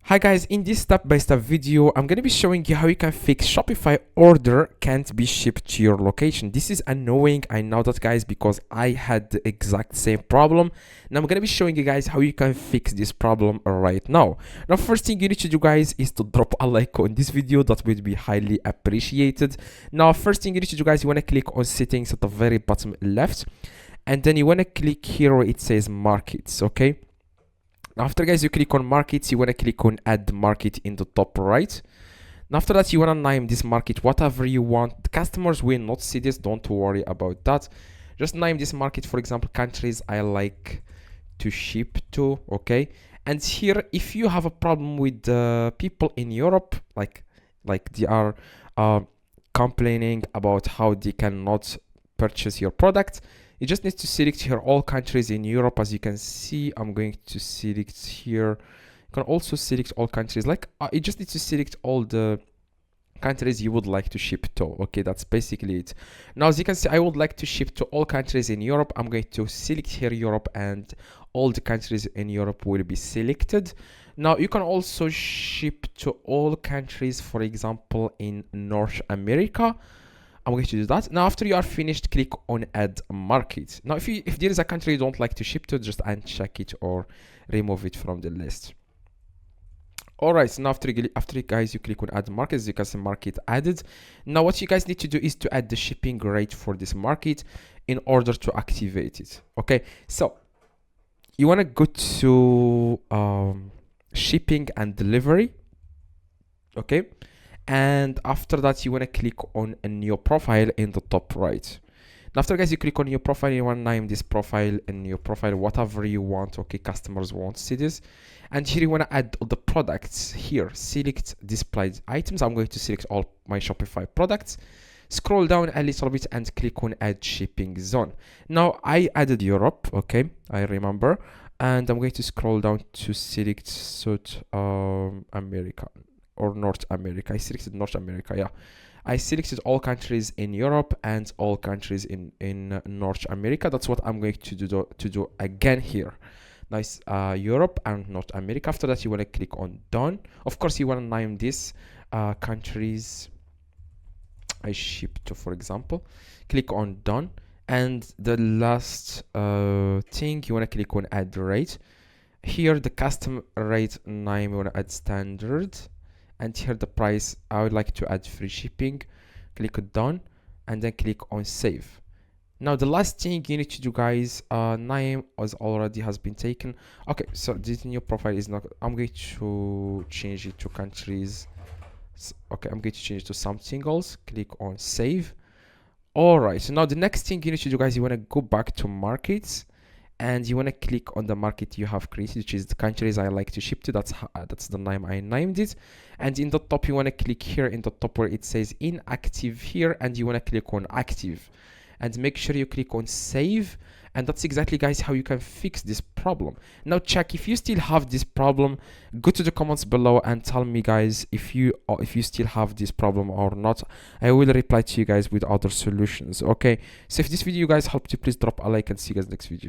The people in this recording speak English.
Hi guys, in this step-by-step video, I'm going to be showing you how you can fix Shopify order can't be shipped to your location. This is annoying, I know that guys, because I had the exact same problem. Now I'm going to be showing you guys how you can fix this problem right now. Now first thing you need to do guys is to drop a like on this video, that would be highly appreciated. Now first thing you need to do guys, you want to click on settings at the very bottom left, and then you want to click here where it says markets, okay? After guys you click on markets, you want to click on add market in the top right. And after that you want to name this market whatever you want. The customers will not see this, don't worry about that. Just name this market, for example, countries I like to ship to, okay? And here, if you have a problem with the people in Europe, like they are complaining about how they cannot purchase your product, you just need to select here all countries in Europe. As you can see, I'm going to select here. You can also select all countries, like you just need to select all the countries you would like to ship to. Okay, that's basically it. Now as you can see, I would like to ship to all countries in Europe. I'm going to select here Europe, and all the countries in Europe will be selected. Now you can also ship to all countries, for example, in North America. I'm going to do that. Now after you are finished, click on add market. Now if there is a country you don't like to ship to, just uncheck it or remove it from the list. Alright, so now after you guys you click on add markets, you can see market added. Now what you guys need to do is to add the shipping rate for this market in order to activate it. Okay, so you want to go to shipping and delivery, okay? And after that you want to click on a new profile in the top right. And after guys you click on your profile, you want to name this profile and your profile whatever you want, okay? Customers won't see this. And here you want to add the products. Here select displayed items. I'm going to select all my Shopify products. Scroll down a little bit and click on add shipping zone. Now I added Europe, okay, I remember, and I'm going to scroll down to select South America or North America. I selected North America, yeah. I selected all countries in Europe and all countries in North America. That's what I'm going to do again here. Nice, Europe and North America. After that you want to click on done. Of course you want to name this countries I ship to, for example. Click on done, and the last thing you want to click on add rate. Here the custom rate name you want to add standard, and here the price I would like to add free shipping. Click on done and then click on save. Now the last thing you need to do guys, name has been taken. Okay, so this new profile is not, I'm going to change it to countries. Okay, I'm going to change it to something else. Click on save. All right, so now the next thing you need to do guys, you want to go back to markets, and you want to click on the market you have created, which is the countries I like to ship to. That's the name I named it. And in the top you want to click here in the top where it says inactive here, and you want to click on active, and make sure you click on save. And that's exactly guys how you can fix this problem. Now check if you still have this problem. Go to the comments below and tell me guys if you still have this problem or not. I will reply to you guys with other solutions. Okay, so if this video you guys helped you, please drop a like and see you guys next video.